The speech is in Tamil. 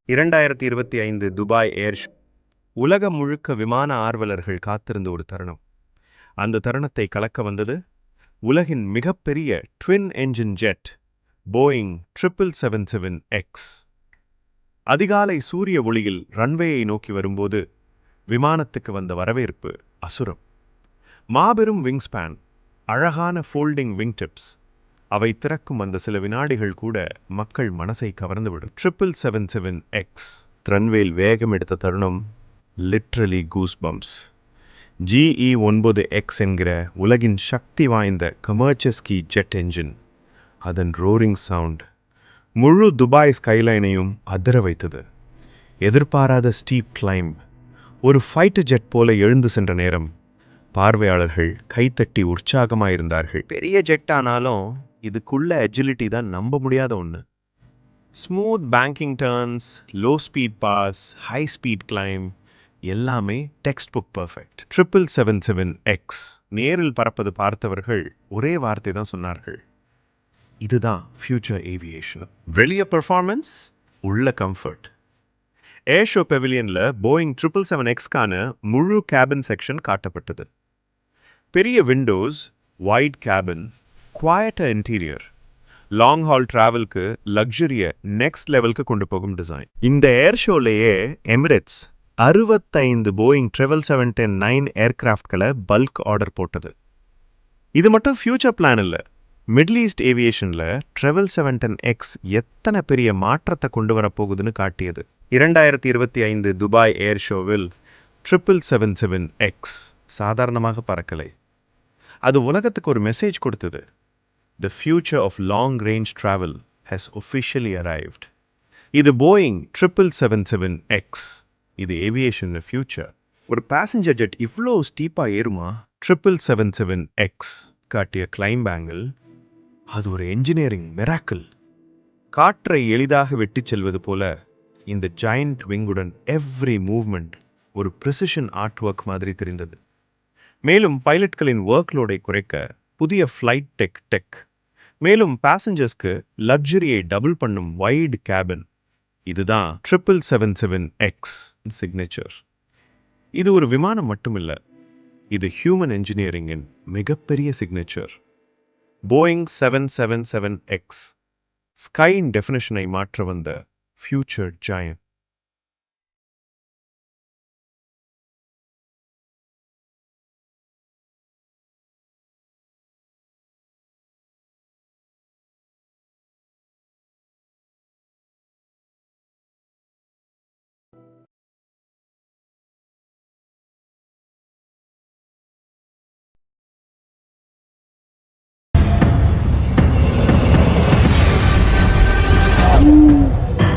2025 துபாய் ஏர் ஷோ உலகம் முழுக்க விமான ஆர்வலர்கள் காத்திருந்த ஒரு தருணம். அந்த தருணத்தை கலக்க வந்தது உலகின் மிகப்பெரிய twin engine jet Boeing 777X. அதிகாலை சூரிய ஒளியில் ரன்வேயை நோக்கி வரும்போது விமானத்துக்கு வந்த வரவேற்பு அசுரம். மாபெரும் விங்ஸ்பேன், அழகான ஃபோல்டிங் விங் டிப்ஸ், அவை திறக்கும் அந்த சில வினாடிகள் கூட மக்கள் மனசை கவர்ந்துவிடும். 777X ரன்வேல் வேகம் எடுத்த தருணம் லிட்ரலி கூஸ் பம்ப்ஸ். GE9X என்கிற உலகின் சக்தி வாய்ந்த கமர்ச்சஸ்கி ஜெட் என்ஜின், அதன் ரோரிங் சவுண்ட் முழு துபாய் ஸ்கைலைனையும் அதிர வைத்தது. எதிர்பாராத ஸ்டீப் கிளைம்ப், ஒரு ஃபைட்டர் ஜெட் போல எழுந்து சென்ற நேரம் பார்வையாளர்கள் கைத்தட்டி உற்சாகமாயிருந்தார்கள். பெரிய ஜெட் ஆனாலும் இதுக்குள்ள அஜிலிட்டி தான் நம்ப முடியாத ஒன்று. Smooth banking turns, low speed pass, high speed climb, எல்லாமே டெக்ஸ்ட் புக் பர்ஃபெக்ட். 777X நேரில் பறப்பது பார்த்தவர்கள் ஒரே வார்த்தை தான் சொன்னார்கள், இதுதான் ஃபியூச்சர் ஏவியேஷன். வெளிய பெர்ஃபார்மன்ஸ், உள்ள கம்ஃபர்ட். ஏர் ஷோ பெவிலியனில் போயிங் 777Xக்கான முழு கேபின் செக்ஷன் காட்டப்பட்டது. பெரிய windows, wide cabin, quieter interior, long haul டிராவலுக்கு லக்ஸரியை நெக்ஸ்ட் லெவலுக்கு கொண்டு போகும் டிசைன். இந்த ஏர் ஷோலேயே எமிரேட்ஸ் 65 போயிங் 777-9 ஏர்கிராஃப்ட்களை பல்க் ஆர்டர் போட்டது. இது மட்டும் ஃபியூச்சர் பிளான் இல்லை, மிடில் ஈஸ்ட் ஏவியேஷனில் 777X எத்தனை பெரிய மாற்றத்தை கொண்டு வரப்போகுதுன்னு காட்டியது. 2025 துபாய் ஏர் ஷோவில் 777X சாதாரணமாக பறக்கலை, அது உலகத்துக்கு ஒரு மெசேஜ் கொடுத்தது. The future of long-range travel has officially arrived. இது போயிங் 777X, இது ஏவியேஷன் ஃபியூச்சர். ஒரு பேசஞ்சர் ஜெட் இவ்வளோ ஸ்டீப்பாக ஏறுமா? 777X காட்டிய கிளைம்ப் ஆங்கிள், அது ஒரு என்ஜினியரிங் மிராக்கிள். காற்றை எளிதாக வெட்டிச் செல்வது போல இந்த ஜாயிண்ட் விங்குடன் எவ்ரி மூவ்மெண்ட் ஒரு ப்ரிசிஷன் ஆர்ட் ஒர்க் மாதிரி தெரிந்தது. மேலும் பைலட்களின் ஒர்க்லோடை குறைக்க புதிய ஃப்ளைட் டெக், மேலும் பேசஞ்சர்ஸ்க்கு லக்ஸரியை டபுள் பண்ணும் வைட் கேபின், இதுதான் 777X சிக்னேச்சர். இது ஒரு விமானம் மட்டுமில்ல, இது ஹியூமன் என்ஜினியரிங்கின் மிகப்பெரிய சிக்னேச்சர். போயிங் 777X ஸ்கையின் டெஃபினிஷனை மாற்ற வந்த ஃபியூச்சர் ஜாயண்ட்.